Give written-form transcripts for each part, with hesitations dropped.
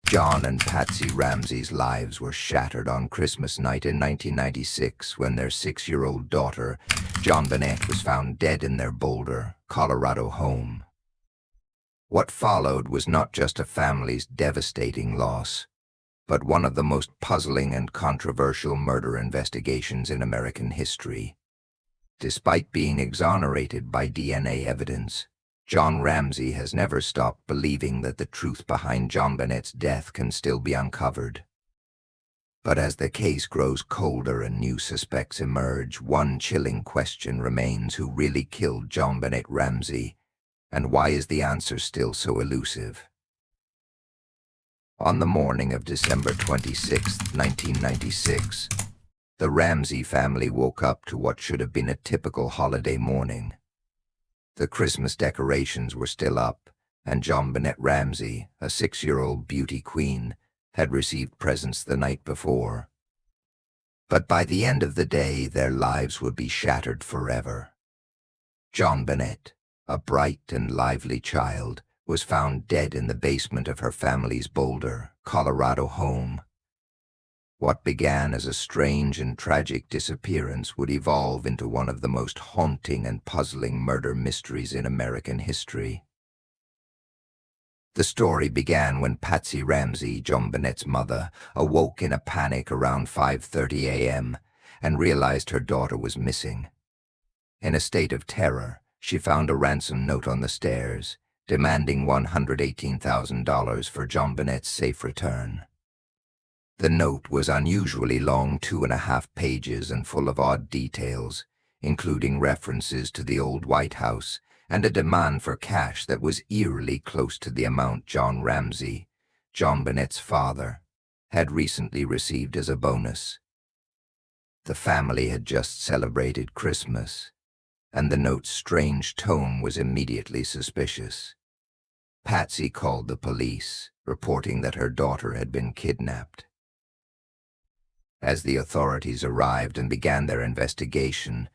Jon and Patsy Ramsey's lives were shattered on Christmas night in 1996 when their 6-year-old daughter, JonBenét, was found dead in their Boulder, Colorado home. What followed was not just a family's devastating loss, but one of the most puzzling and controversial murder investigations in American history. Despite being exonerated by DNA evidence, Jon Ramsey has never stopped believing that the truth behind JonBenét's death can still be uncovered. But as the case grows colder and new suspects emerge, one chilling question remains: who really killed JonBenét Ramsey, and why is the answer still so elusive? On the morning of December 26, 1996, the Ramsey family woke up to what should have been a typical holiday morning. The Christmas decorations were still up, and JonBenét Ramsey, a 6-year-old beauty queen, had received presents the night before. But by the end of the day, their lives would be shattered forever. JonBenét, a bright and lively child, was found dead in the basement of her family's Boulder, Colorado home. What began as a strange and tragic disappearance would evolve into one of the most haunting and puzzling murder mysteries in American history. The story began when Patsy Ramsey, JonBenét's mother, awoke in a panic around 5:30 a.m. and realized her daughter was missing. In a state of terror, she found a ransom note on the stairs, demanding $118,000 for JonBenét's safe return. The note was unusually long, 2.5 pages, and full of odd details, including references to the old White House and a demand for cash that was eerily close to the amount Jon Ramsey, JonBenét's father, had recently received as a bonus. The family had just celebrated Christmas, and the note's strange tone was immediately suspicious. Patsy called the police, reporting that her daughter had been kidnapped. As the authorities arrived and began their investigation,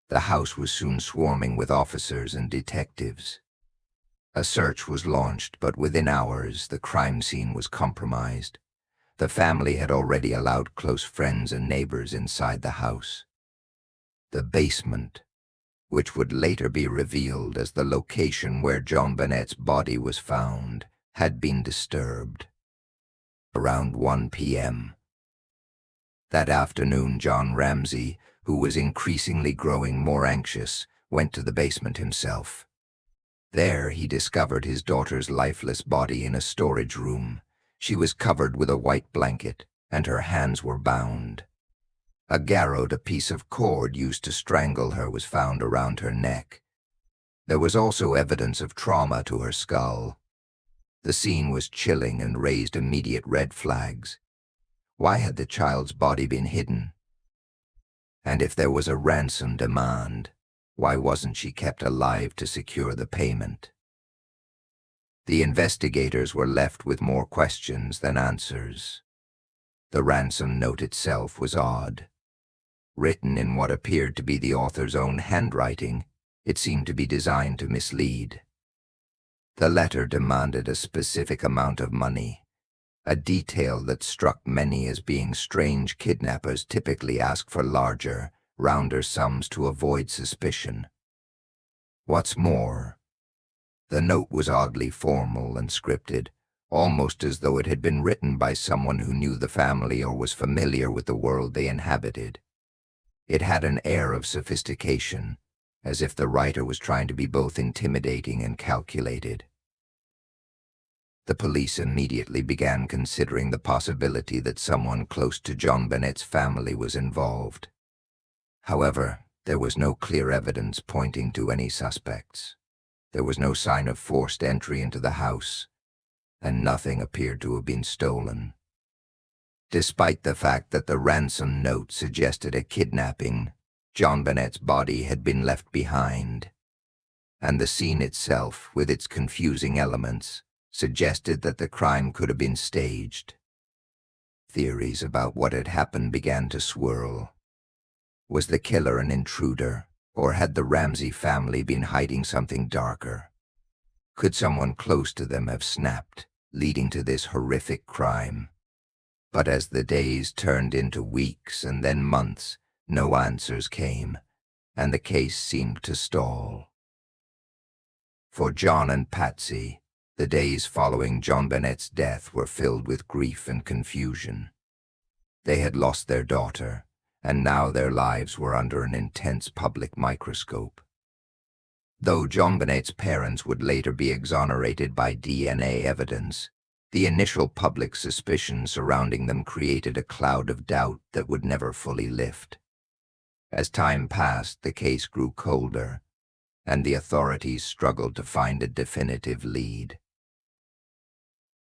the house was soon swarming with officers and detectives. A search was launched, but within hours the crime scene was compromised. The family had already allowed close friends and neighbors inside the house. The basement, which would later be revealed as the location where JonBenét's body was found, had been disturbed. Around 1 p.m. that afternoon, Jon Ramsey, who was increasingly growing more anxious, went to the basement himself. There he discovered his daughter's lifeless body in a storage room. She was covered with a white blanket, and her hands were bound. A garrote, a piece of cord used to strangle her, was found around her neck. There was also evidence of trauma to her skull. The scene was chilling and raised immediate red flags. Why had the child's body been hidden? And if there was a ransom demand, why wasn't she kept alive to secure the payment? The investigators were left with more questions than answers. The ransom note itself was odd. Written in what appeared to be the author's own handwriting, it seemed to be designed to mislead. The letter demanded a specific amount of money, a detail that struck many as being strange. Kidnappers typically ask for larger, rounder sums to avoid suspicion. What's more, the note was oddly formal and scripted, almost as though it had been written by someone who knew the family or was familiar with the world they inhabited. It had an air of sophistication, as if the writer was trying to be both intimidating and calculated. The police immediately began considering the possibility that someone close to JonBenét's family was involved. However, there was no clear evidence pointing to any suspects. There was no sign of forced entry into the house, and nothing appeared to have been stolen. Despite the fact that the ransom note suggested a kidnapping, JonBenét's body had been left behind, and the scene itself, with its confusing elements, suggested that the crime could have been staged. Theories about what had happened began to swirl. Was the killer an intruder, or had the Ramsey family been hiding something darker? Could someone close to them have snapped leading to this horrific crime. But as the days turned into weeks and then months, no answers came, and the case seemed to stall. For Jon and Patsy, the days following JonBenét's death were filled with grief and confusion. They had lost their daughter, and now their lives were under an intense public microscope. Though JonBenét's parents would later be exonerated by DNA evidence, the initial public suspicion surrounding them created a cloud of doubt that would never fully lift. As time passed, the case grew colder, and the authorities struggled to find a definitive lead.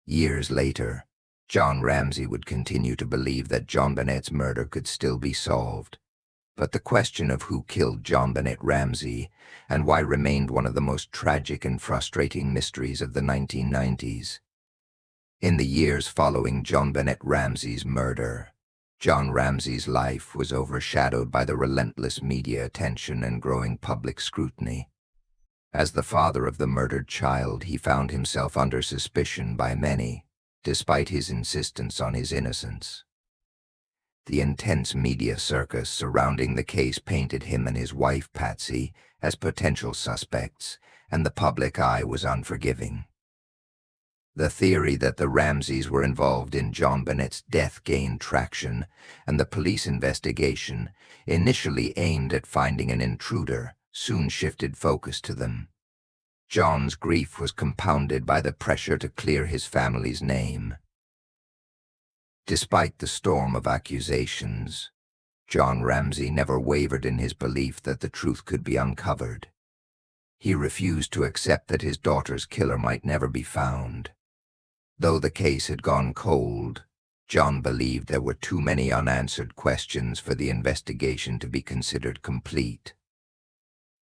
Years later, Jon Ramsey would continue to believe that JonBenét's murder could still be solved, but the question of who killed JonBenét Ramsey and why remained one of the most tragic and frustrating mysteries of the 1990s. In the years following JonBenét Ramsey's murder, Jon Ramsey's life was overshadowed by the relentless media attention and growing public scrutiny. As the father of the murdered child, he found himself under suspicion by many, despite his insistence on his innocence. The intense media circus surrounding the case painted him and his wife Patsy as potential suspects, and the public eye was unforgiving. The theory that the Ramseys were involved in JonBenét's death gained traction, and the police investigation, initially aimed at finding an intruder, soon shifted focus to them. Jon's grief was compounded by the pressure to clear his family's name. Despite the storm of accusations, Jon Ramsey never wavered in his belief that the truth could be uncovered. He refused to accept that his daughter's killer might never be found. Though the case had gone cold, Jon believed there were too many unanswered questions for the investigation to be considered complete.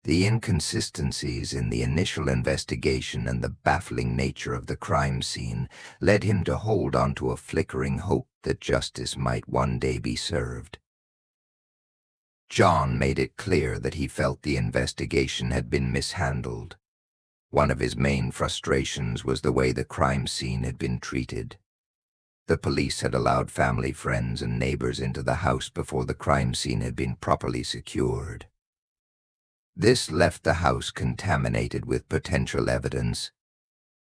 The inconsistencies in the initial investigation and the baffling nature of the crime scene led him to hold on to a flickering hope that justice might one day be served. Jon made it clear that he felt the investigation had been mishandled. One of his main frustrations was the way the crime scene had been treated. The police had allowed family, friends, and neighbors into the house before the crime scene had been properly secured. This left the house contaminated with potential evidence,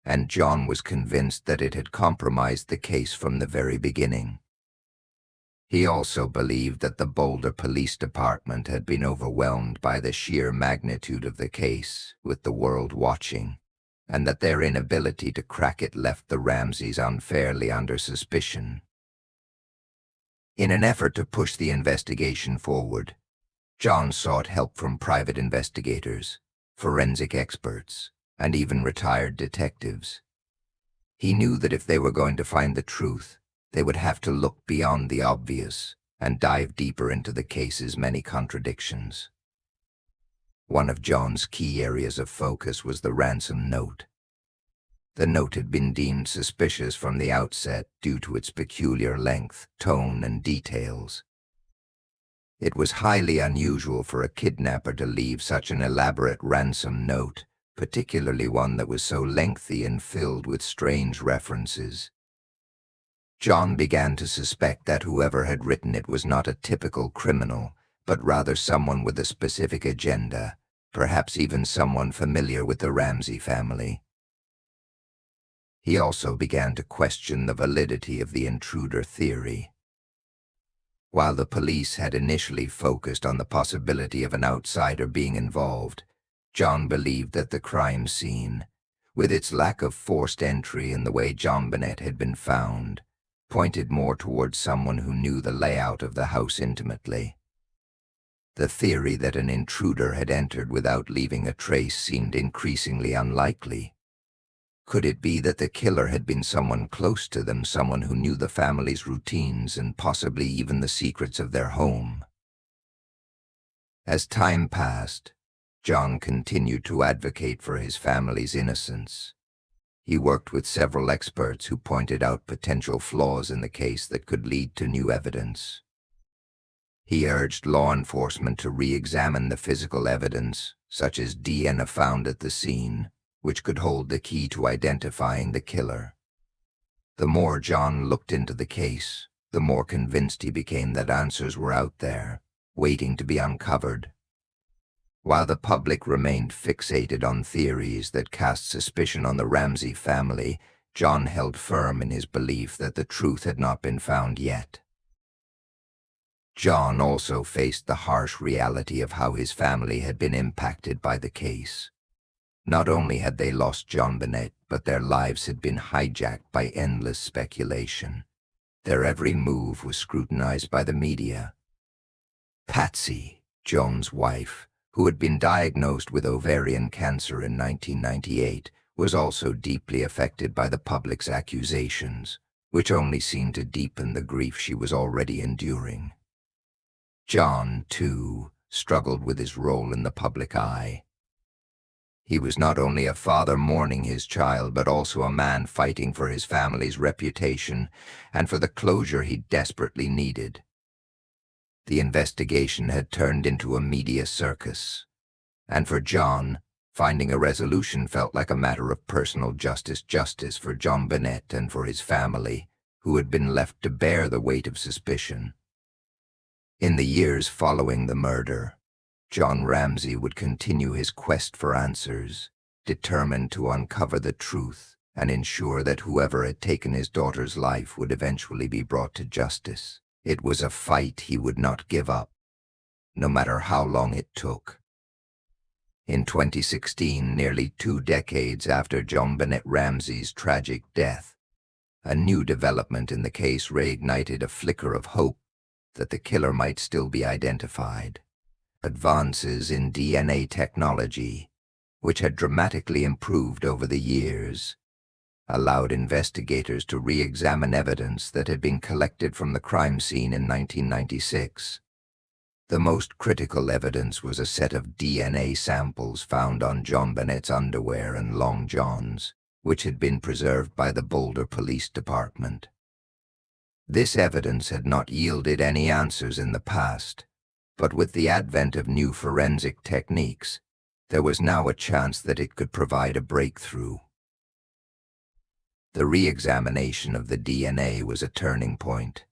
and Jon was convinced that it had compromised the case from the very beginning. He also believed that the Boulder Police Department had been overwhelmed by the sheer magnitude of the case, with the world watching, and that their inability to crack it left the Ramseys unfairly under suspicion. In an effort to push the investigation forward, Jon sought help from private investigators, forensic experts, and even retired detectives. He knew that if they were going to find the truth, they would have to look beyond the obvious and dive deeper into the case's many contradictions. One of Jon's key areas of focus was the ransom note. The note had been deemed suspicious from the outset due to its peculiar length, tone, and details. It was highly unusual for a kidnapper to leave such an elaborate ransom note, particularly one that was so lengthy and filled with strange references. Jon began to suspect that whoever had written it was not a typical criminal, but rather someone with a specific agenda, perhaps even someone familiar with the Ramsey family. He also began to question the validity of the intruder theory. While the police had initially focused on the possibility of an outsider being involved, Jon believed that the crime scene, with its lack of forced entry and the way JonBenét had been found, pointed more towards someone who knew the layout of the house intimately. The theory that an intruder had entered without leaving a trace seemed increasingly unlikely. Could it be that the killer had been someone close to them, someone who knew the family's routines and possibly even the secrets of their home? As time passed, Jon continued to advocate for his family's innocence. He worked with several experts who pointed out potential flaws in the case that could lead to new evidence. He urged law enforcement to re-examine the physical evidence, such as DNA found at the scene, which could hold the key to identifying the killer. The more Jon looked into the case, the more convinced he became that answers were out there, waiting to be uncovered. While the public remained fixated on theories that cast suspicion on the Ramsey family, Jon held firm in his belief that the truth had not been found yet. Jon also faced the harsh reality of how his family had been impacted by the case. Not only had they lost JonBenét, but their lives had been hijacked by endless speculation. Their every move was scrutinized by the media. Patsy, Jon's wife, who had been diagnosed with ovarian cancer in 1998, was also deeply affected by the public's accusations, which only seemed to deepen the grief she was already enduring. Jon, too, struggled with his role in the public eye. He was not only a father mourning his child, but also a man fighting for his family's reputation and for the closure he desperately needed. The investigation had turned into a media circus, and for Jon, finding a resolution felt like a matter of personal justice for JonBenét and for his family, who had been left to bear the weight of suspicion. In the years following the murder, Jon Ramsey would continue his quest for answers, determined to uncover the truth and ensure that whoever had taken his daughter's life would eventually be brought to justice. It was a fight he would not give up, no matter how long it took. In 2016, nearly 2 decades after JonBenét Ramsey's tragic death, a new development in the case reignited a flicker of hope that the killer might still be identified. Advances in DNA technology, which had dramatically improved over the years, allowed investigators to re-examine evidence that had been collected from the crime scene in 1996. The most critical evidence was a set of DNA samples found on JonBenét's underwear and long johns, which had been preserved by the Boulder Police Department. This evidence had not yielded any answers in the past, but with the advent of new forensic techniques, there was now a chance that it could provide a breakthrough. The re-examination of the DNA was a turning point.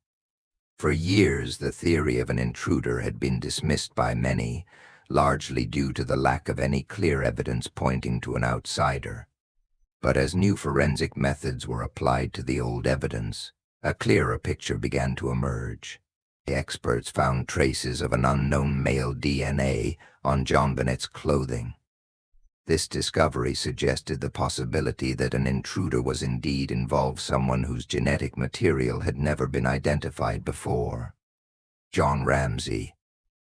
For years, the theory of an intruder had been dismissed by many, largely due to the lack of any clear evidence pointing to an outsider. But as new forensic methods were applied to the old evidence, a clearer picture began to emerge. Experts found traces of an unknown male DNA on JonBenét's clothing. This discovery suggested the possibility that an intruder was indeed involved, someone whose genetic material had never been identified before. Jon Ramsey,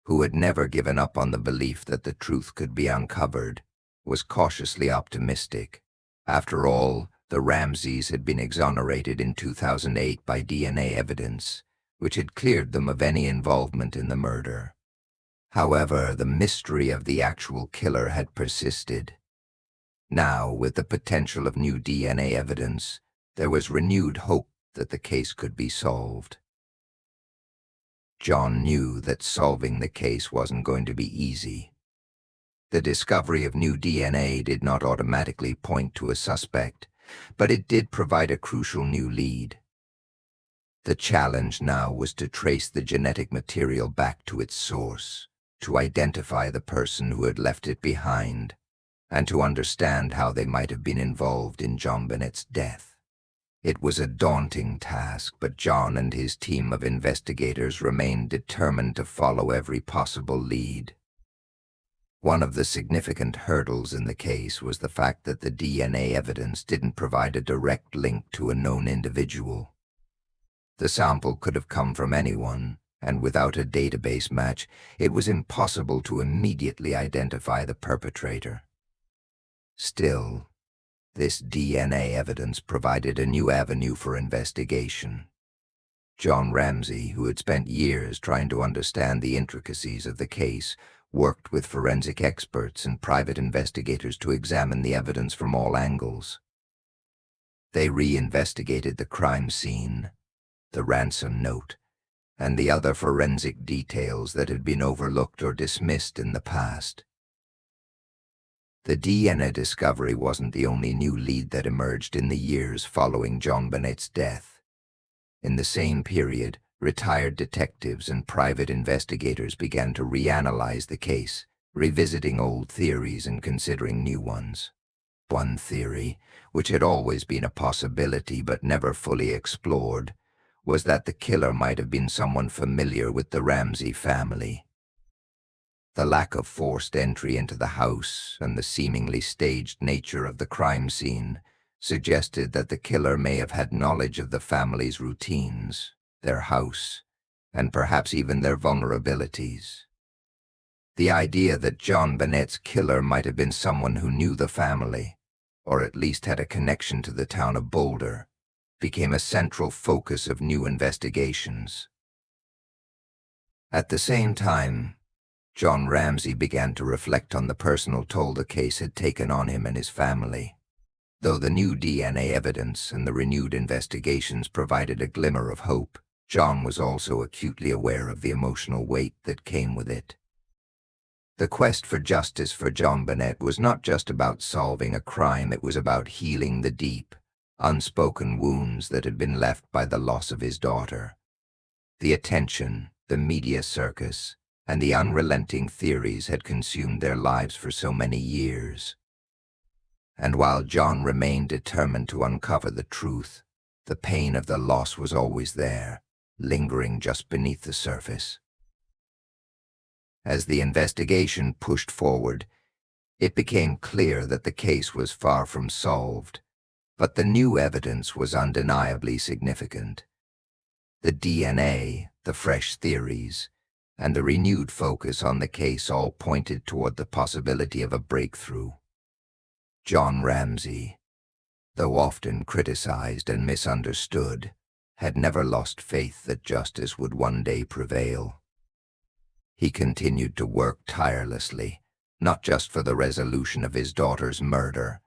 who had never given up on the belief that the truth could be uncovered, was cautiously optimistic. After all, the Ramseys had been exonerated in 2008 by DNA evidence, which had cleared them of any involvement in the murder. However, the mystery of the actual killer had persisted. Now, with the potential of new DNA evidence, there was renewed hope that the case could be solved. Jon knew that solving the case wasn't going to be easy. The discovery of new DNA did not automatically point to a suspect, but it did provide a crucial new lead. The challenge now was to trace the genetic material back to its source, to identify the person who had left it behind, and to understand how they might have been involved in JonBenét's death. It was a daunting task, but Jon and his team of investigators remained determined to follow every possible lead. One of the significant hurdles in the case was the fact that the DNA evidence didn't provide a direct link to a known individual. The sample could have come from anyone, and without a database match, it was impossible to immediately identify the perpetrator. Still, this DNA evidence provided a new avenue for investigation. Jon Ramsey, who had spent years trying to understand the intricacies of the case, worked with forensic experts and private investigators to examine the evidence from all angles. They re-investigated the crime scene, the ransom note, and the other forensic details that had been overlooked or dismissed in the past. The DNA discovery wasn't the only new lead that emerged in the years following JonBenét's death. In the same period, retired detectives and private investigators began to reanalyze the case, revisiting old theories and considering new ones. One theory, which had always been a possibility but never fully explored, was that the killer might have been someone familiar with the Ramsey family. The lack of forced entry into the house and the seemingly staged nature of the crime scene suggested that the killer may have had knowledge of the family's routines, their house, and perhaps even their vulnerabilities. The idea that JonBenét's killer might have been someone who knew the family, or at least had a connection to the town of Boulder, became a central focus of new investigations. At the same time, Jon Ramsey began to reflect on the personal toll the case had taken on him and his family. Though the new DNA evidence and the renewed investigations provided a glimmer of hope, Jon was also acutely aware of the emotional weight that came with it. The quest for justice for JonBenét was not just about solving a crime, it was about healing the deep, unspoken wounds that had been left by the loss of his daughter. The attention, the media circus, and the unrelenting theories had consumed their lives for so many years. And while Jon remained determined to uncover the truth, the pain of the loss was always there, lingering just beneath the surface. As the investigation pushed forward, it became clear that the case was far from solved, but the new evidence was undeniably significant. The DNA, the fresh theories, and the renewed focus on the case all pointed toward the possibility of a breakthrough. Jon Ramsey, though often criticized and misunderstood, had never lost faith that justice would one day prevail. He continued to work tirelessly, not just for the resolution of his daughter's murder,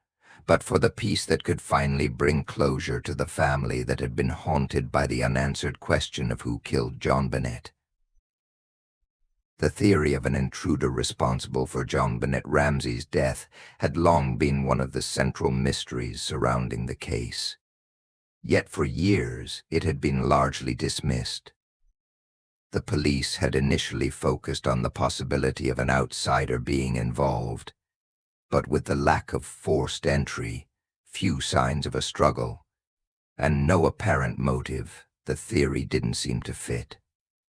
but for the peace that could finally bring closure to the family that had been haunted by the unanswered question of who killed JonBenét. The theory of an intruder responsible for JonBenét Ramsey's death had long been one of the central mysteries surrounding the case. Yet for years it had been largely dismissed. The police had initially focused on the possibility of an outsider being involved, but with the lack of forced entry, few signs of a struggle, and no apparent motive, the theory didn't seem to fit.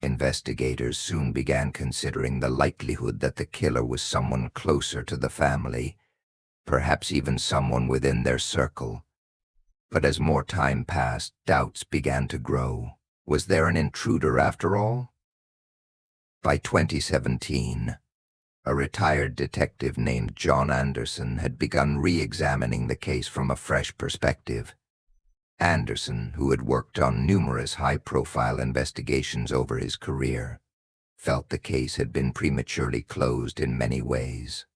Investigators soon began considering the likelihood that the killer was someone closer to the family, perhaps even someone within their circle. But as more time passed, doubts began to grow. Was there an intruder after all? By 2017, a retired detective named John Anderson had begun re-examining the case from a fresh perspective. Anderson, who had worked on numerous high-profile investigations over his career, felt the case had been prematurely closed in many ways.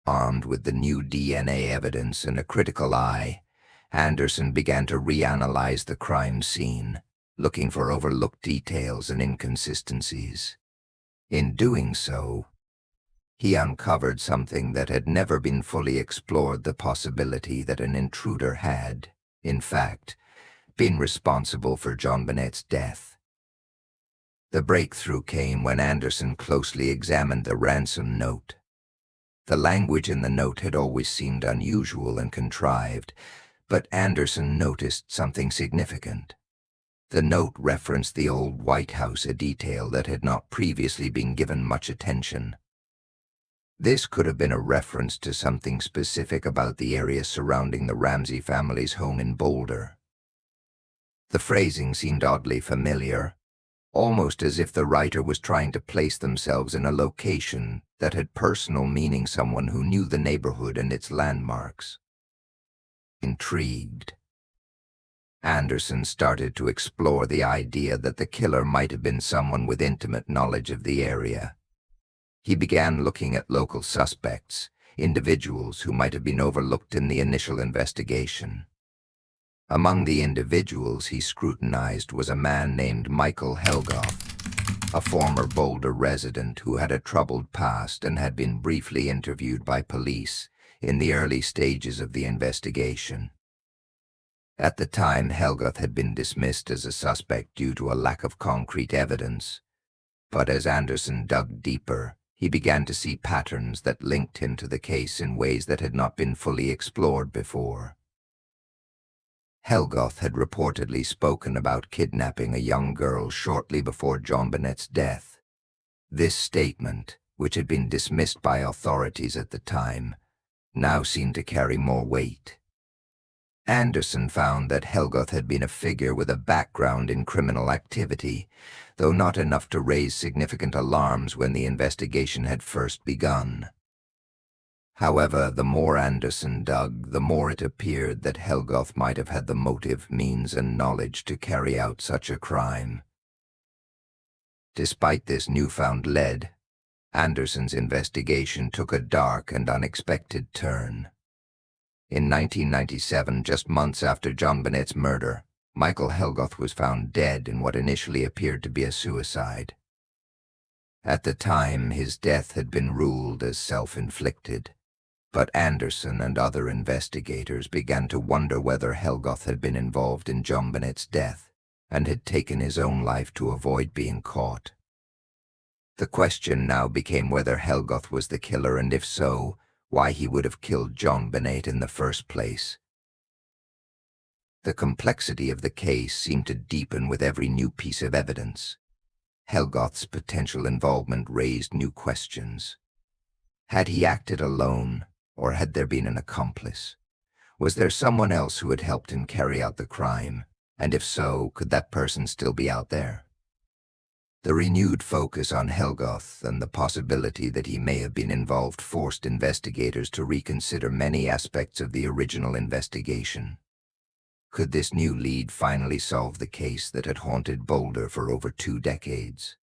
Armed with the new DNA evidence and a critical eye, Anderson began to reanalyze the crime scene, looking for overlooked details and inconsistencies. In doing so, he uncovered something that had never been fully explored: the possibility that an intruder had, in fact, been responsible for JonBenét's death. The breakthrough came when Anderson closely examined the ransom note. The language in the note had always seemed unusual and contrived, but Anderson noticed something significant. The note referenced the old White House, a detail that had not previously been given much attention. This could have been a reference to something specific about the area surrounding the Ramsey family's home in Boulder. The phrasing seemed oddly familiar, almost as if the writer was trying to place themselves in a location that had personal meaning, someone who knew the neighborhood and its landmarks. Intrigued, Anderson started to explore the idea that the killer might have been someone with intimate knowledge of the area. He began looking at local suspects, individuals who might have been overlooked in the initial investigation. Among the individuals he scrutinized was a man named Michael Helgoff, a former Boulder resident who had a troubled past and had been briefly interviewed by police, in the early stages of the investigation. At the time, Helgoth had been dismissed as a suspect due to a lack of concrete evidence, but as Anderson dug deeper, he began to see patterns that linked him to the case in ways that had not been fully explored before. Helgoth had reportedly spoken about kidnapping a young girl shortly before JonBenét's death. This statement, which had been dismissed by authorities at the time, now seemed to carry more weight. Anderson found that Helgoth had been a figure with a background in criminal activity, though not enough to raise significant alarms when the investigation had first begun. However, the more Anderson dug, the more it appeared that Helgoth might have had the motive, means, and knowledge to carry out such a crime. Despite this newfound lead, Anderson's investigation took a dark and unexpected turn. In 1997, just months after JonBenét's murder, Michael Helgoth was found dead in what initially appeared to be a suicide. At the time, his death had been ruled as self-inflicted, but Anderson and other investigators began to wonder whether Helgoth had been involved in JonBenét's death and had taken his own life to avoid being caught. The question now became whether Helgoth was the killer, and if so, why he would have killed JonBenét in the first place. The complexity of the case seemed to deepen with every new piece of evidence. Helgoth's potential involvement raised new questions. Had he acted alone, or had there been an accomplice? Was there someone else who had helped him carry out the crime, and if so, could that person still be out there? The renewed focus on Helgoth and the possibility that he may have been involved forced investigators to reconsider many aspects of the original investigation. Could this new lead finally solve the case that had haunted Boulder for over 2 decades?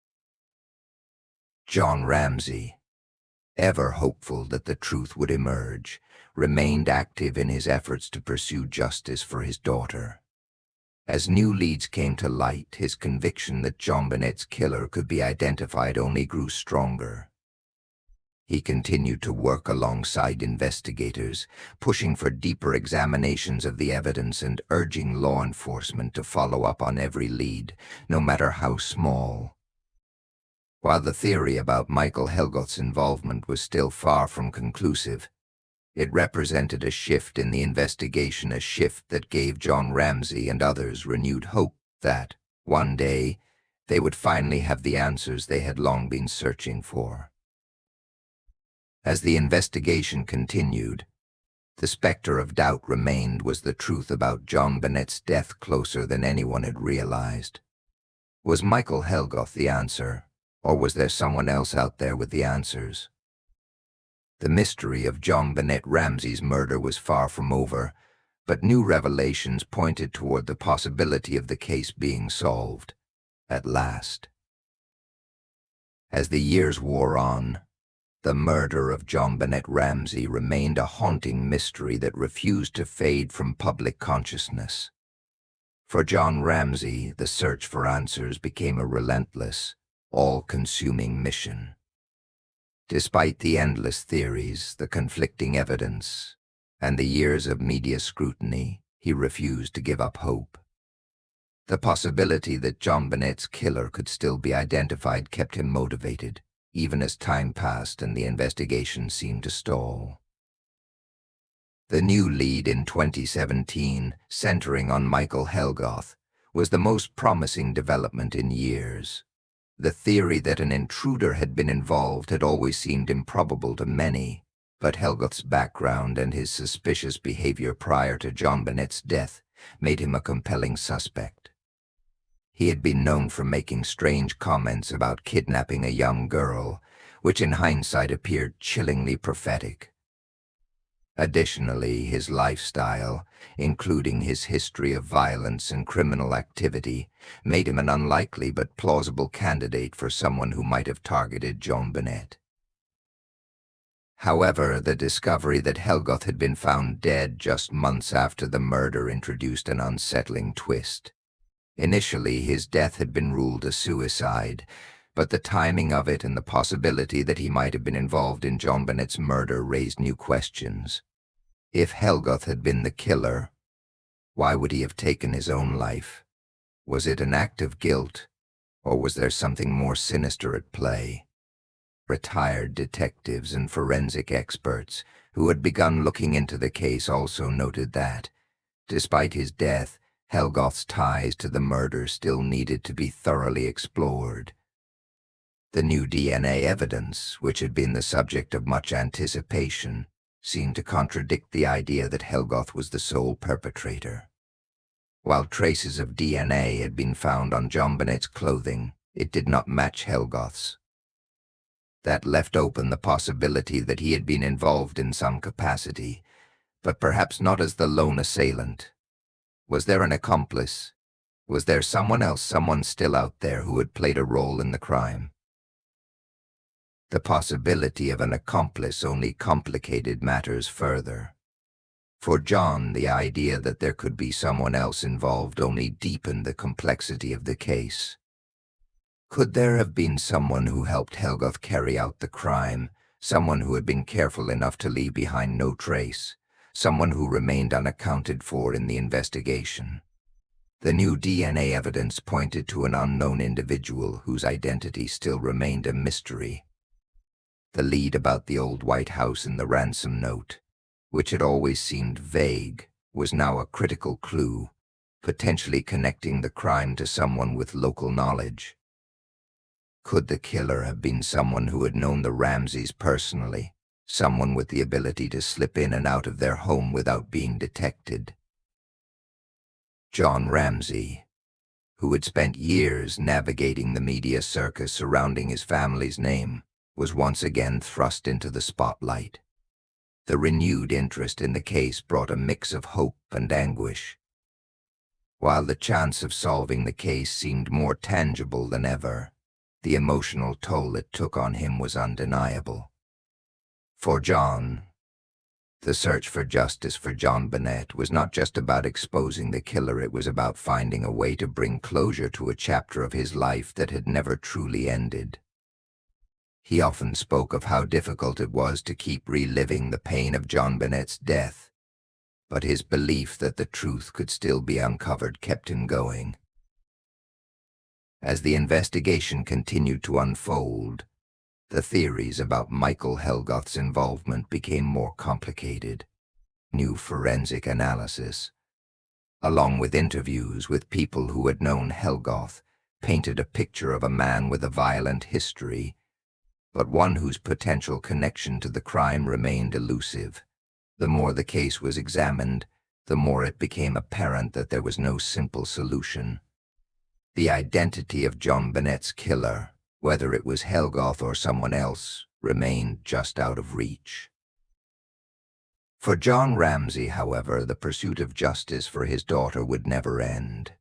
Jon Ramsey, ever hopeful that the truth would emerge, remained active in his efforts to pursue justice for his daughter. As new leads came to light, his conviction that JonBenét's killer could be identified only grew stronger. He continued to work alongside investigators, pushing for deeper examinations of the evidence and urging law enforcement to follow up on every lead, no matter how small. While the theory about Michael Helgoth's involvement was still far from conclusive, it represented a shift in the investigation, a shift that gave Jon Ramsey and others renewed hope that, one day, they would finally have the answers they had long been searching for. As the investigation continued, the specter of doubt remained. Was the truth about JonBenét's death closer than anyone had realized? Was Michael Helgoth the answer, or was there someone else out there with the answers? The mystery of JonBenét Ramsey's murder was far from over, but new revelations pointed toward the possibility of the case being solved, at last. As the years wore on, the murder of JonBenét Ramsey remained a haunting mystery that refused to fade from public consciousness. For Jon Ramsey, the search for answers became a relentless, all-consuming mission. Despite the endless theories, the conflicting evidence, and the years of media scrutiny, he refused to give up hope. The possibility that JonBenét's killer could still be identified kept him motivated, even as time passed and the investigation seemed to stall. The new lead in 2017, centering on Michael Helgoth, was the most promising development in years. The theory that an intruder had been involved had always seemed improbable to many, but Helgoth's background and his suspicious behavior prior to JonBenét's death made him a compelling suspect. He had been known for making strange comments about kidnapping a young girl, which in hindsight appeared chillingly prophetic. Additionally, his lifestyle, including his history of violence and criminal activity, made him an unlikely but plausible candidate for someone who might have targeted JonBenét. However, the discovery that Helgoth had been found dead just months after the murder introduced an unsettling twist. Initially, his death had been ruled a suicide, but the timing of it and the possibility that he might have been involved in JonBenét's murder raised new questions. If Helgoth had been the killer, why would he have taken his own life? Was it an act of guilt, or was there something more sinister at play? Retired detectives and forensic experts who had begun looking into the case also noted that, despite his death, Helgoth's ties to the murder still needed to be thoroughly explored. The new DNA evidence, which had been the subject of much anticipation, seemed to contradict the idea that Helgoth was the sole perpetrator. While traces of DNA had been found on JonBenét's clothing, it did not match Helgoth's. That left open the possibility that he had been involved in some capacity, but perhaps not as the lone assailant. Was there an accomplice? Was there someone else, someone still out there who had played a role in the crime? The possibility of an accomplice only complicated matters further. For Jon, the idea that there could be someone else involved only deepened the complexity of the case. Could there have been someone who helped Helgoth carry out the crime, someone who had been careful enough to leave behind no trace, someone who remained unaccounted for in the investigation? The new DNA evidence pointed to an unknown individual whose identity still remained a mystery. The lead about the old White House and the ransom note, which had always seemed vague, was now a critical clue, potentially connecting the crime to someone with local knowledge. Could the killer have been someone who had known the Ramseys personally, someone with the ability to slip in and out of their home without being detected? Jon Ramsey, who had spent years navigating the media circus surrounding his family's name, was once again thrust into the spotlight. The renewed interest in the case brought a mix of hope and anguish. While the chance of solving the case seemed more tangible than ever, the emotional toll it took on him was undeniable. For Jon, the search for justice for JonBenét was not just about exposing the killer, it was about finding a way to bring closure to a chapter of his life that had never truly ended. He often spoke of how difficult it was to keep reliving the pain of JonBenét's death, but his belief that the truth could still be uncovered kept him going. As the investigation continued to unfold, the theories about Michael Helgoth's involvement became more complicated. New forensic analysis, along with interviews with people who had known Helgoth, painted a picture of a man with a violent history, but one whose potential connection to the crime remained elusive. The more the case was examined, the more it became apparent that there was no simple solution. The identity of JonBenét's killer, whether it was Helgoth or someone else, remained just out of reach. For Jon Ramsey, however, the pursuit of justice for his daughter would never end.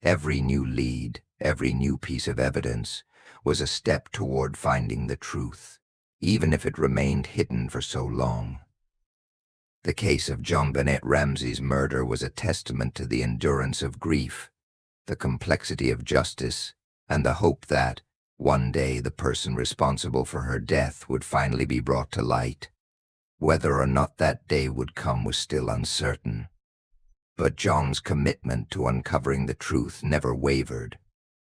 Every new lead, every new piece of evidence, was a step toward finding the truth, even if it remained hidden for so long. The case of JonBenét Ramsey's murder was a testament to the endurance of grief, the complexity of justice, and the hope that, one day, the person responsible for her death would finally be brought to light. Whether or not that day would come was still uncertain. But Jon's commitment to uncovering the truth never wavered.